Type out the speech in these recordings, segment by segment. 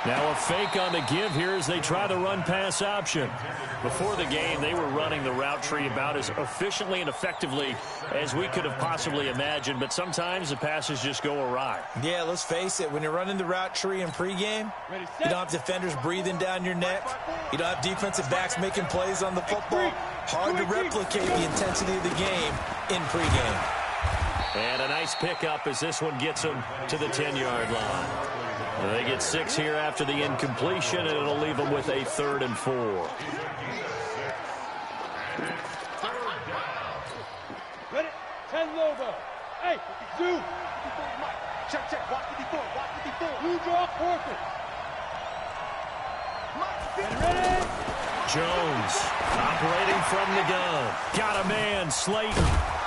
Now a fake on the give here as they try the run-pass option. Before the game, they were running the route tree about as efficiently and effectively as we could have possibly imagined, but sometimes the passes just go awry. Yeah, let's face it. When you're running the route tree in pregame, you don't have defenders breathing down your neck. You don't have defensive backs making plays on the football. Hard to replicate the intensity of the game in pregame. And a nice pickup as this one gets them to the 10-yard line. They get 6 here after the incompletion, and it'll leave them with a 3rd and 4. Ready? 10 logo. Hey, 2. Check. Watch 54. Blue draw, forfeit. Ready? Jones operating from the gun. Got a man, Slayton.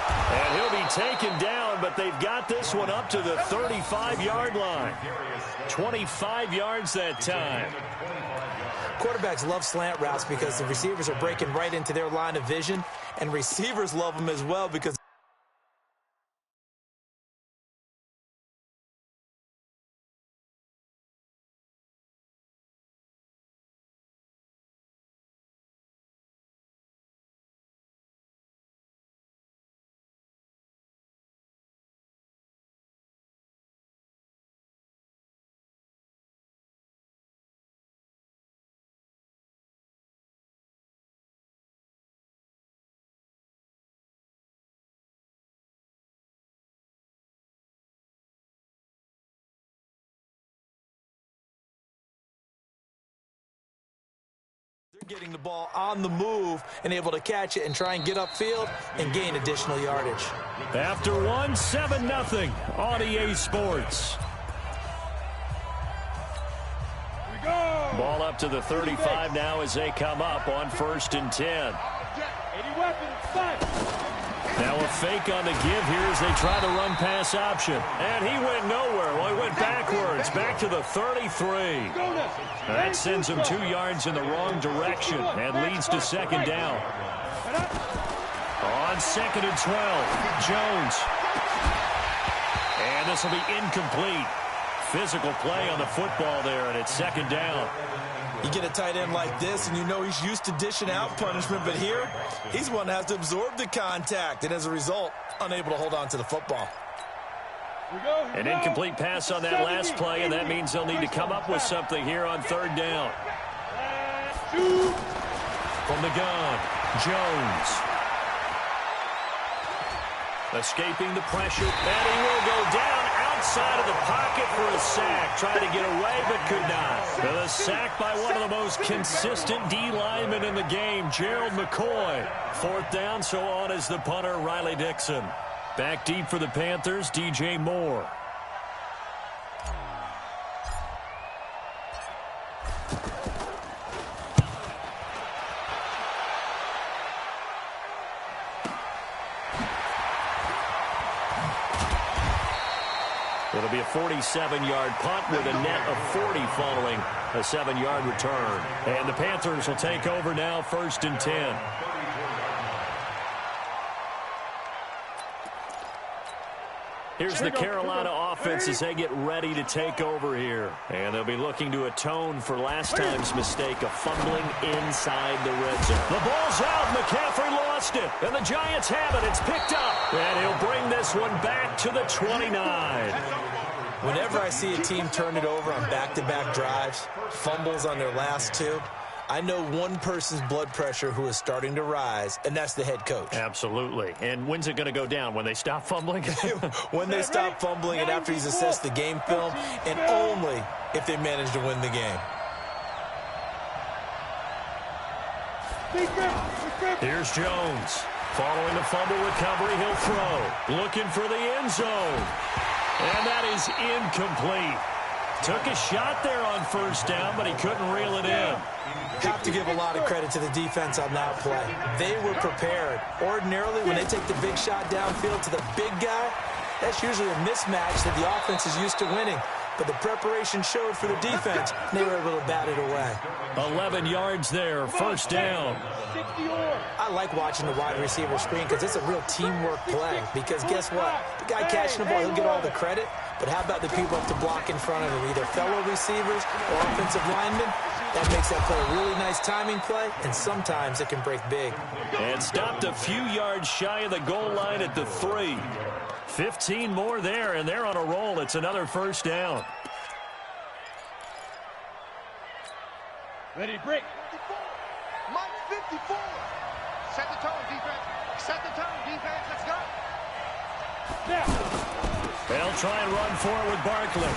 And he'll be taken down, but they've got this one up to the 35-yard line. 25 yards that time. Quarterbacks love slant routes because the receivers are breaking right into their line of vision, and receivers love them as well because they're getting the ball on the move and able to catch it and try and get upfield and gain additional yardage. After 7-0 on EA Sports. Ball up to the 35 now as they come up on 1st and 10. Now a fake on the give here as they try the run-pass option. And he went nowhere. Well, he went backwards, back to the 33. That sends him 2 yards in the wrong direction and leads to 2nd down. On 2nd and 12, Jones. And this will be incomplete. Physical play on the football there, and it's 2nd down. You get a tight end like this, and you know he's used to dishing out punishment, but here, he's one that has to absorb the contact, and as a result, unable to hold on to the football. An incomplete pass on that last play, and that means they'll need to come up with something here on 3rd down. From the gun, Jones. Escaping the pressure, and he will go down outside of the pocket for a sack. Tried to get away, but could not. The sack by one of the most consistent D linemen in the game, Gerald McCoy. 4th down, so on is the punter, Riley Dixon. Back deep for the Panthers, DJ Moore. It'll be a 47-yard punt with a net of 40 following a 7-yard return. And the Panthers will take over now, 1st and 10. Here's the Carolina offense as they get ready to take over here. And they'll be looking to atone for last time's mistake of fumbling inside the red zone. The ball's out. McCaffrey lost it. And the Giants have it. It's picked up. And he'll bring this one back to the 29. Whenever I see a team turn it over on back-to-back drives, fumbles on their last 2, I know one person's blood pressure who is starting to rise, and that's the head coach. Absolutely. And when's it going to go down? When they stop fumbling? When they stop fumbling and after he's assessed the game film, and only if they manage to win the game. Here's Jones. Following the fumble recovery, he'll throw. Looking for the end zone. And that is incomplete. Took a shot there on 1st down, but he couldn't reel it in. Have to give a lot of credit to the defense on that play. They were prepared. Ordinarily, when they take the big shot downfield to the big guy, that's usually a mismatch that the offense is used to winning. But the preparation showed for the defense, and they were able to bat it away. 11 yards there, 1st down. I like watching the wide receiver screen because it's a real teamwork play. Because guess what? The guy catching the ball, he'll get all the credit, but But how about the people up to block in front of him, either fellow receivers or offensive linemen? That makes that play a really nice timing play, and sometimes it can break big. And stopped a few yards shy of the goal line at the 3. 15 more there, and they're on a roll. It's another first down. Ready, break. 54. Mike 54. Set the tone, defense. Set the tone, defense. Let's go. Now. They'll try and run for it with Barkley.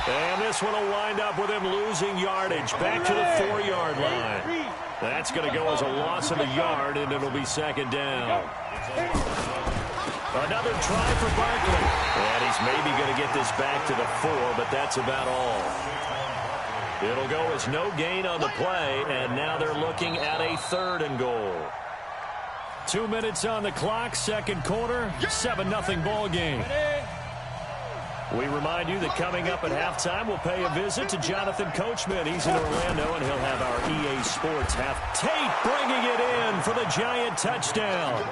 And this one will wind up with him losing yardage back to the 4-yard line. That's going to go as a loss of a yard, and it'll be second down. Another try for Barkley. And he's maybe going to get this back to the 4, but that's about all. It'll go as no gain on the play, and now they're looking at a 3rd and goal. 2 minutes on the clock, second quarter, 7-0 ball game. We remind you that coming up at halftime, we'll pay a visit to Jonathan Coachman. He's in Orlando, and he'll have our EA Sports half. Tate bringing it in for the Giant touchdown.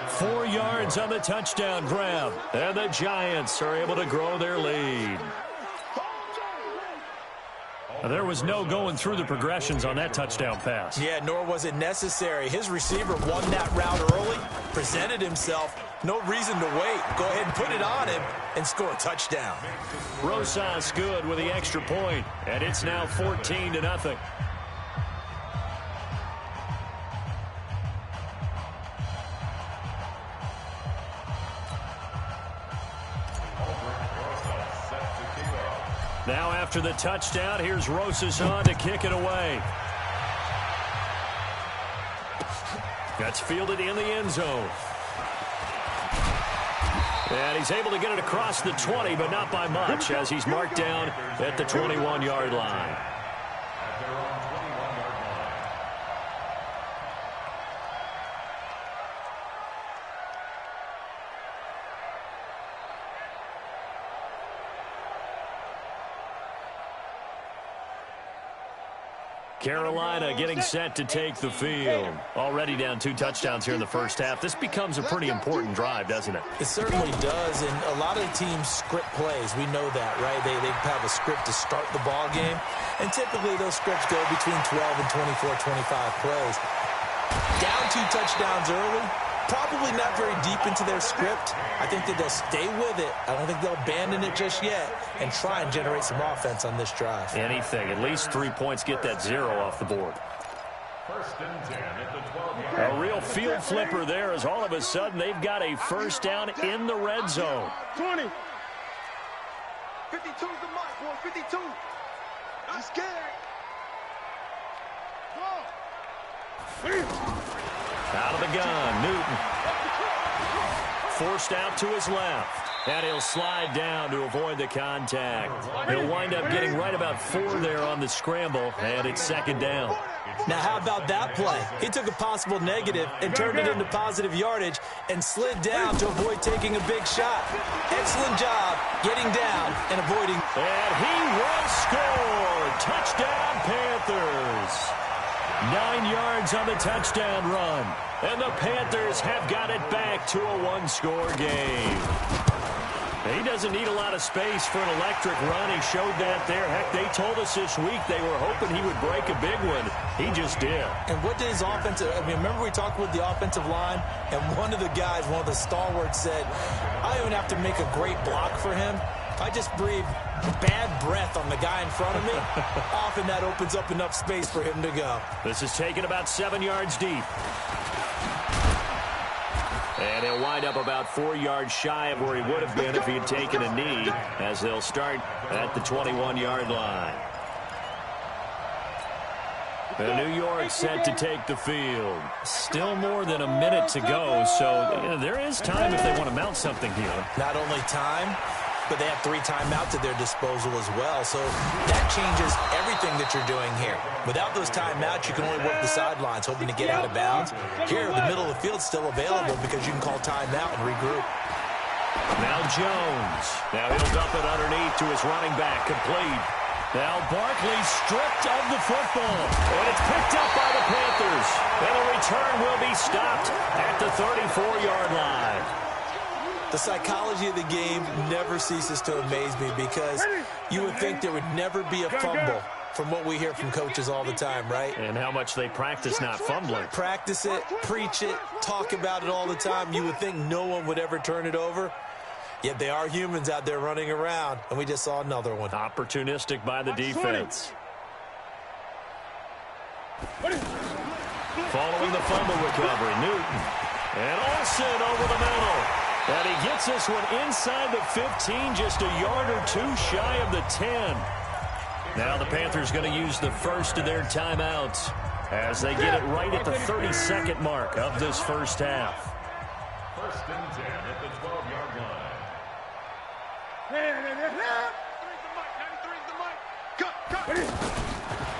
4 yards on the touchdown grab, and the Giants are able to grow their lead. There was no going through the progressions on that touchdown pass. Yeah, nor was it necessary. His receiver won that route early, presented himself. No reason to wait. Go ahead and put it on him and score a touchdown. Rosas good with the extra point, and it's now 14-0. Now after the touchdown, here's Rosas on to kick it away. That's fielded in the end zone. And he's able to get it across the 20, but not by much, as he's marked down at the 21-yard line. Carolina getting set to take the field. Already down 2 touchdowns here in the first half. This becomes a pretty important drive, doesn't it? It certainly does, and a lot of the teams script plays. We know that, right? They have a script to start the ball game, and typically those scripts go between 12 and 24, 25 plays. Down 2 touchdowns early, probably not very deep into their script. I think that they'll stay with it. I don't think they'll abandon it just yet and try and generate some offense on this drive. Anything. At least 3 points. Get that 0 off the board. A real field flipper there, as all of a sudden they've got a first down in the red zone. 20. 52's the mark, boy. 52. I'm scared. Out of the gun, Newton. Forced out to his left. And he'll slide down to avoid the contact. He'll wind up getting right about 4 there on the scramble, and it's second down. Now, how about that play? He took a possible negative and turned it into positive yardage and slid down to avoid taking a big shot. Excellent job getting down and avoiding. And he will score. Touchdown, Panthers. 9 yards on the touchdown run. And the Panthers have got it back to a 1-score game. He doesn't need a lot of space for an electric run. He showed that there. Heck, they told us this week they were hoping he would break a big one. He just did. And what did his offensive, remember we talked with the offensive line, and one of the guys, one of the stalwarts said, I don't even have to make a great block for him. If I just breathe bad breath on the guy in front of me, often that opens up enough space for him to go. This is taken about 7 yards deep. And he'll wind up about 4 yards shy of where he would have been if he had taken a knee, as they'll start at the 21-yard line. And New York set to take the field. Still more than a minute to go, so there is time if they want to mount something here. Not only time, but they have 3 timeouts at their disposal as well. So that changes everything that you're doing here. Without those timeouts, you can only work the sidelines, hoping to get out of bounds. Here, the middle of the field's still available because you can call timeout and regroup. Now Jones. Now he'll dump it underneath to his running back, complete. Now Barkley stripped of the football. And it's picked up by the Panthers. And the return will be stopped at the 34-yard line. The psychology of the game never ceases to amaze me because you would think there would never be a fumble from what we hear from coaches all the time, right? And how much they practice not fumbling. Practice it, preach it, talk about it all the time. You would think no one would ever turn it over. Yet they are humans out there running around, and we just saw another one. Opportunistic by the defense. Following the fumble recovery, Newton. And Olsen over the middle. And he gets this one inside the 15, just a yard or two shy of the 10. Now the Panthers going to use the first of their timeouts as they get it right at the 32nd mark of this first half. First and 10 at the 12-yard line.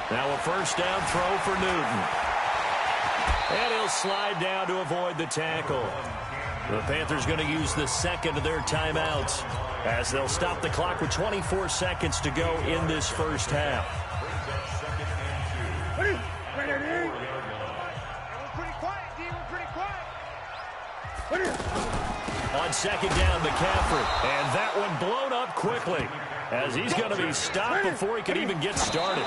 Now a first down throw for Newton. And he'll slide down to avoid the tackle. The Panthers going to use the second of their timeouts as they'll stop the clock with 24 seconds to go in this first half. On second down, McCaffrey. And that one blown up quickly as he's going to be stopped before he can even get started.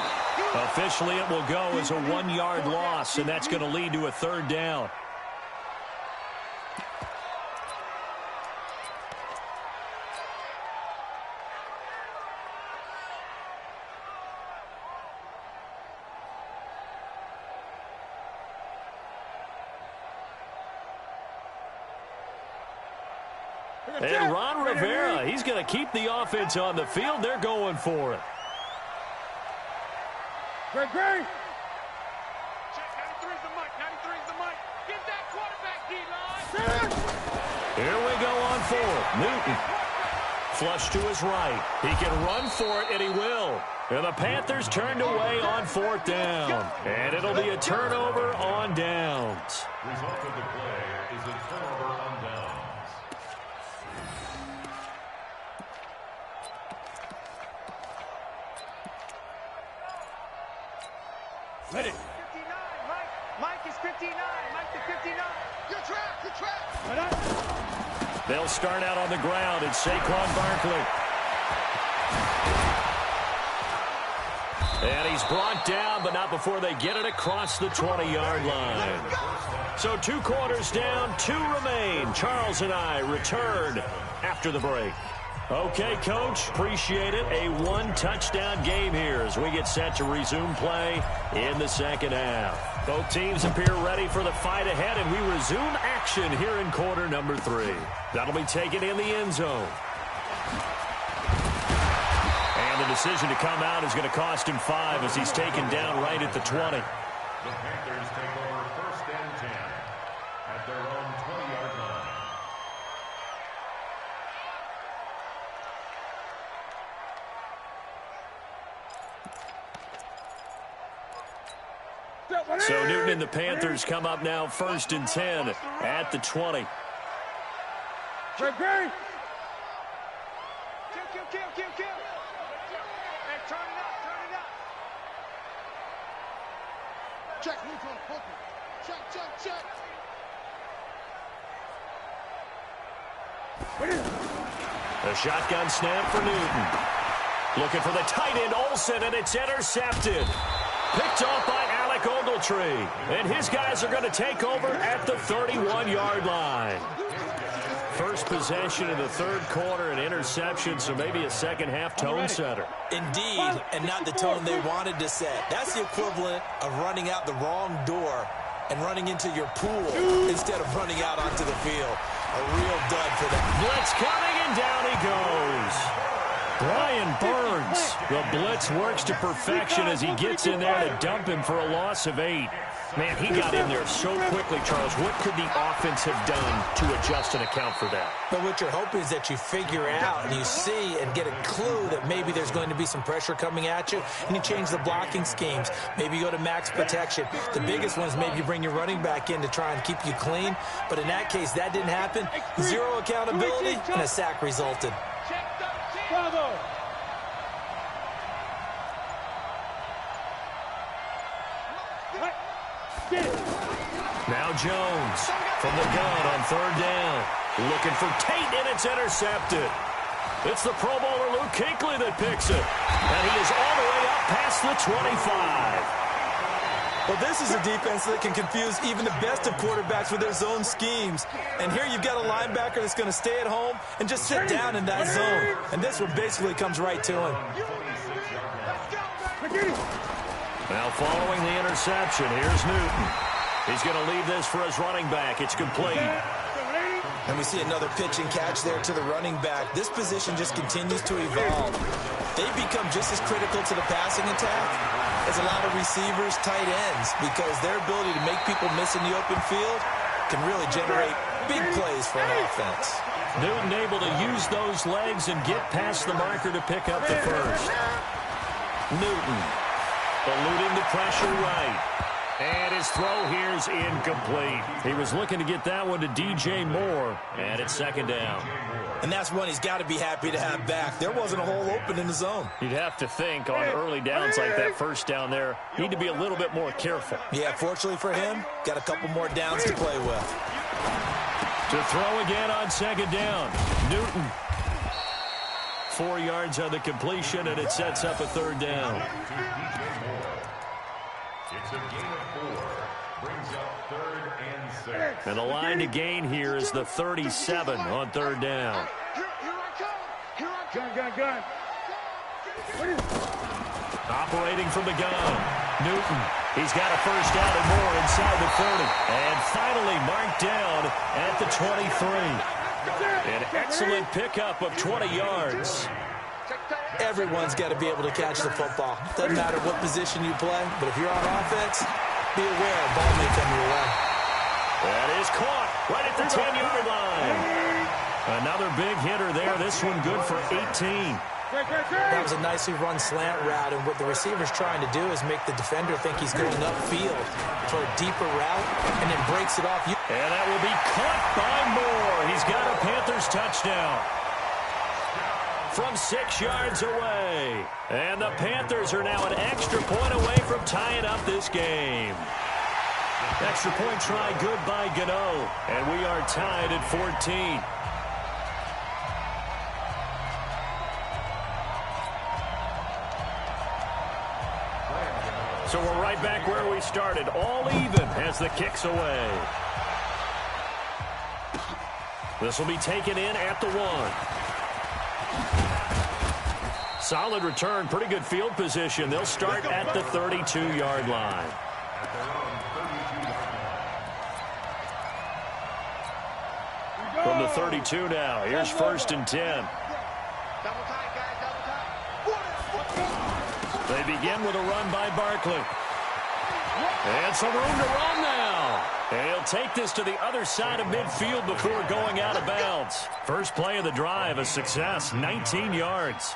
Officially, it will go as a 1-yard loss, and that's going to lead to a third down. And Ron Rivera, he's going to keep the offense on the field. They're going for it. Great. Check, 93's the mic. 93's the mic. Get that quarterback, D-line. Here we go on fourth. Newton. Flush to his right. He can run for it, and he will. And the Panthers turned away on fourth down. And it'll be a turnover on downs. Result of the play is a turnover on downs. Ready. 59, Mike. Mike is 59. Mike to 59. Good trap. They'll start out on the ground. It's Saquon Barkley. And he's brought down, but not before they get it across the 20-yard line. So 2 quarters down, 2 remain. Charles and I return after the break. Okay, Coach, appreciate it. A 1-touchdown game here as we get set to resume play in the second half. Both teams appear ready for the fight ahead, and we resume action here in quarter number 3. That'll be taken in the end zone. And the decision to come out is going to cost him 5 as he's taken down right at the 20. The Panthers take over first and 10 at their own 20-yard line. So Newton and the Panthers come up now first and 10 at the 20. Great. Kill. And turn it up. Check, neutral, open. Check. A shotgun snap for Newton. Looking for the tight end, Olsen, and it's intercepted. Picked off by Alec Ogletree. And his guys are going to take over at the 31-yard line. First possession of the third quarter, an interception, so maybe a second-half tone setter. Indeed, and not the tone they wanted to set. That's the equivalent of running out the wrong door and running into your pool instead of running out onto the field. A real dud for them. Blitz coming, and down he goes. Brian Burns. The blitz works to perfection as he gets in there to dump him for a loss of 8. Man, he got in there so quickly, Charles. What could the offense have done to adjust and account for that? But what you're hoping is that you figure out and you see and get a clue that maybe there's going to be some pressure coming at you, and you change the blocking schemes. Maybe you go to max protection. The biggest one is maybe you bring your running back in to try and keep you clean. But in that case, that didn't happen. 0 accountability, and a sack resulted. Bravo. Now Jones from the gun on third down. Looking for Tate, and it's intercepted. It's the Pro Bowler Luke Kuechly that picks it. And he is all the way up past the 25. Well, this is a defense that can confuse even the best of quarterbacks with their zone schemes. And here you've got a linebacker that's going to stay at home and just sit down in that zone. And this one basically comes right to him. Now following the interception, here's Newton. He's going to leave this for his running back. It's complete. And we see another pitch and catch there to the running back. This position just continues to evolve. They become just as critical to the passing attack as a lot of receivers, tight ends, because their ability to make people miss in the open field can really generate big plays for an offense. Newton able to use those legs and get past the marker to pick up the first. Newton eluding the pressure right. And his throw here is incomplete. He was looking to get that one to DJ Moore, and it's second down. And that's one he's got to be happy to have back. There wasn't a hole open in the zone. You'd have to think on early downs like that first down there, need to be a little bit more careful. Yeah, fortunately for him, got a couple more downs to play with. To throw again on second down, Newton. 4 yards on the completion, and it sets up a third down. It's a gain of 4. Brings up 3rd and 6. And the line to gain here is the 37 on third down. Gun. Operating from the gun, Newton. He's got a first down and more inside the 30. And finally marked down at the 23. An excellent pickup of 20 yards. Everyone's got to be able to catch the football. Doesn't matter what position you play, but if you're on offense, be aware a ball may come your way. That is caught right at the 10-yard line. Another big hitter there. This one good for 18. That was a nicely run slant route, and what the receiver's trying to do is make the defender think he's going upfield for a deeper route, and then breaks it off. And that will be caught by Moore. He's got a Panthers touchdown from 6 yards away. And the Panthers are now an extra point away from tying up this game. Extra point try good by Gano. And we are tied at 14. So we're right back where we started. All even as the kick's away. This will be taken in at the 1. Solid return, pretty good field position. They'll start at the 32-yard line. From the 32 now, here's 1st and 10. They begin with a run by Barkley. And some room to run now. And he'll take this to the other side of midfield before going out of bounds. First play of the drive, a success, 19 yards.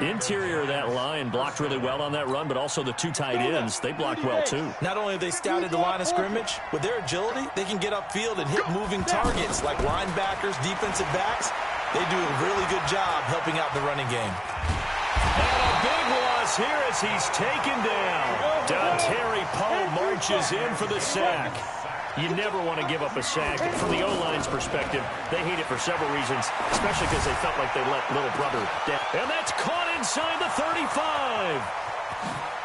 Interior of that line blocked really well on that run, but also the 2 tight ends, they blocked well too. Not only have they scouted the line of scrimmage, with their agility, they can get upfield and hit moving targets like linebackers, defensive backs. They do a really good job helping out the running game. And a big loss here as he's taken down. Terry Poe marches in for the sack. You never want to give up a sack. From the O-line's perspective, they hate it for several reasons, especially because they felt like they let little brother down. And that's caught inside the 35.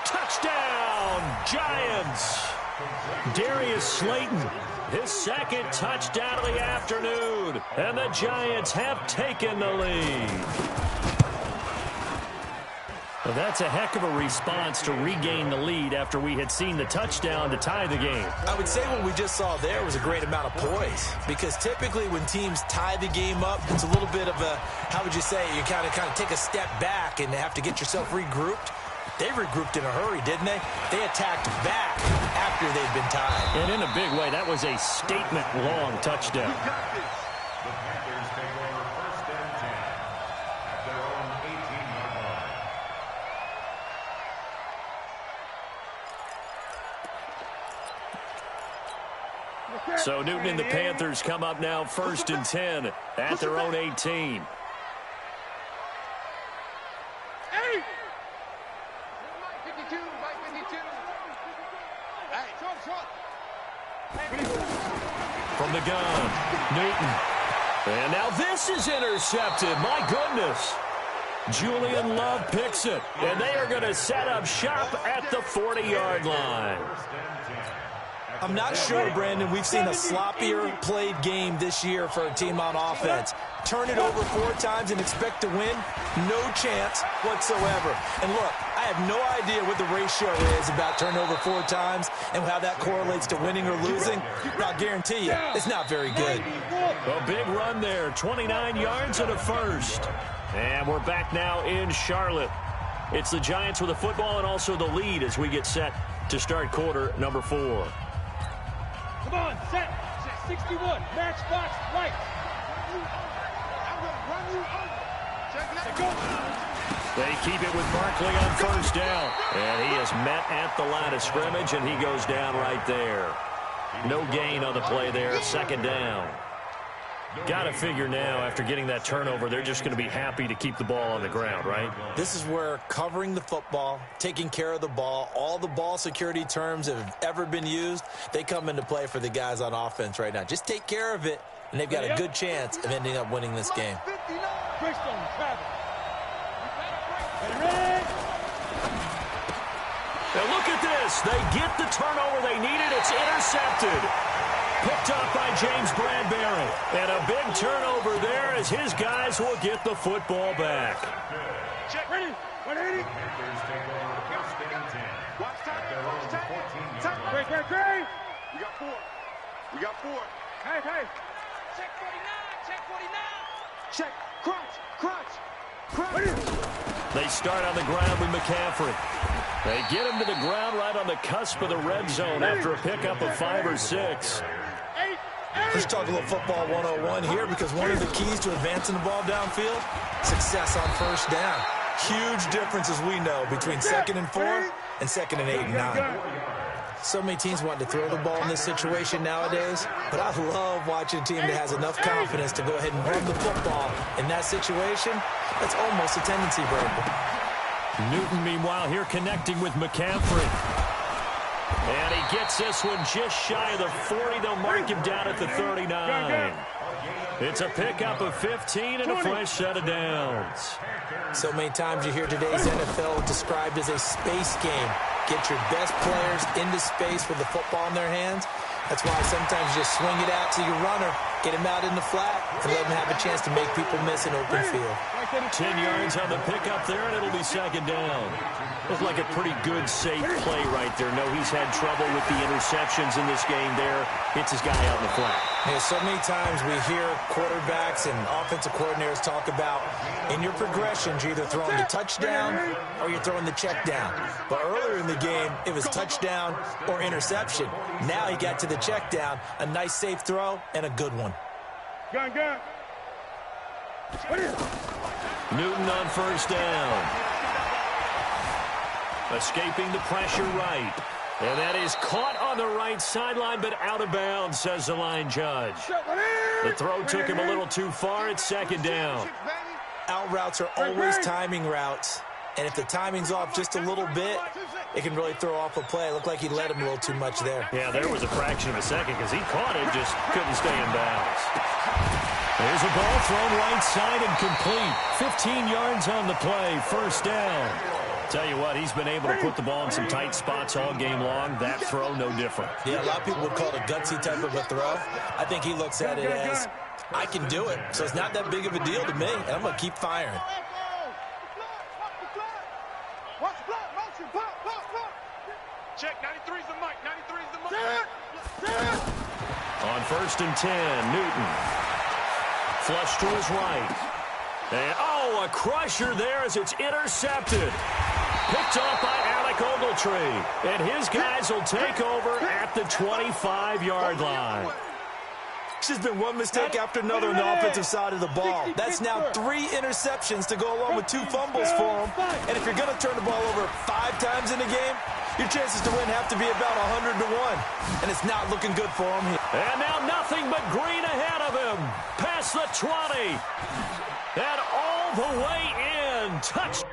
Touchdown, Giants. Darius Slayton, his second touchdown of the afternoon. And the Giants have taken the lead. Well, that's a heck of a response to regain the lead after we had seen the touchdown to tie the game. I would say what we just saw there was a great amount of poise, because typically when teams tie the game up, it's a little bit of a, how would you say, you kind of take a step back and have to get yourself regrouped. They regrouped in a hurry, didn't they? They attacked back after they'd been tied. And in a big way, that was a statement-long touchdown. The Panthers take over 1st and 10 at their own 18-yard line. So Newton and the Panthers come up now 1st and 10 at their own 18. From the gun, Newton. And now this is intercepted. My goodness. Julian Love picks it. And they are going to set up shop at the 40-yard line. I'm not sure, Brandon, we've seen a sloppier played game this year for a team on offense. Turn it over 4 times and expect to win? No chance whatsoever. And look, I have no idea what the ratio is about turnover 4 times and how that correlates to winning or losing. But I'll guarantee you, it's not very good. A big run there, 29 yards and a first. And we're back now in Charlotte. It's the Giants with the football and also the lead as we get set to start quarter number 4. Come on, set. 61. Match box right. I'm going to run you over. Check it out. They keep it with Barkley on first down. And he is met at the line of scrimmage, and he goes down right there. No gain on the play there, second down. Got to figure now, after getting that turnover, they're just going to be happy to keep the ball on the ground, right? This is where covering the football, taking care of the ball, all the ball security terms that have ever been used, they come into play for the guys on offense right now. Just take care of it, and they've got a good chance of ending up winning this game. Greystone, travel. Now look at this. They get the turnover they needed. It's intercepted. Picked up by James Bradbury. And a big turnover there as his guys will get the football back. Check. Ready. 180. Panthers take over first and 10. Watch time. At their own 14-yard line. Great. We got 4. We got 4. Hey. Check 49. Check 49. Check. Crunch. They start on the ground with McCaffrey. They get him to the ground right on the cusp of the red zone after a pickup of 5 or 6. Let's talk a little football 101 here, because one of the keys to advancing the ball downfield, success on first down. Huge difference, as we know, between 2nd and 4 and 2nd and 8 and 9. So many teams want to throw the ball in this situation nowadays, but I love watching a team that has enough confidence to go ahead and run the football in that situation. That's almost a tendency breaker. Newton, meanwhile, here connecting with McCaffrey. And he gets this one just shy of the 40. They'll mark him down at the 39. It's a pickup of 15 and a fresh set of downs. So many times you hear today's NFL described as a space game. Get your best players into space with the football in their hands. That's why sometimes you just swing it out to your runner, get him out in the flat, and let him have a chance to make people miss an open field. 10 yards on the pickup there, and it'll be second down. Looks like a pretty good, safe play right there. No, he's had trouble with the interceptions in this game there. Hits his guy out in the flat. Yeah, so many times we hear quarterbacks and offensive coordinators talk about, in your progressions, you're either throwing the touchdown or you're throwing the check down. But earlier in the game, it was touchdown or interception. Now he got to the check down, a nice safe throw, and a good one. Gun. Newton on first down. Escaping the pressure right. And that is caught on the right sideline, but out of bounds, says the line judge. The throw took him a little too far. It's second down. Out routes are always timing routes. And if the timing's off just a little bit, it can really throw off a play. It looked like he let him a little too much there. Yeah, there was a fraction of a second because he caught it, just couldn't stay in bounds. There's a ball thrown right side and complete. 15 yards on the play, first down. Tell you what, he's been able to put the ball in some tight spots all game long. That throw, no different. Yeah, a lot of people would call it a gutsy type of a throw. I think he looks at it as, I can do it, so it's not that big of a deal to me, and I'm going to keep firing. Check, 93's the mic, 93's the mic. On first and 10, Newton. Flush to his right. And, a crusher there as it's intercepted. Picked off by Alec Ogletree. And his guys will take over at the 25-yard line. It's just been one mistake after another on the offensive side of the ball. That's now 3 interceptions to go along with 2 fumbles for him. And if you're going to turn the ball over 5 times in a game, your chances to win have to be about 100 to 1. And it's not looking good for him here. And now nothing but green ahead of him. Past the 20. And all the way in. Touch.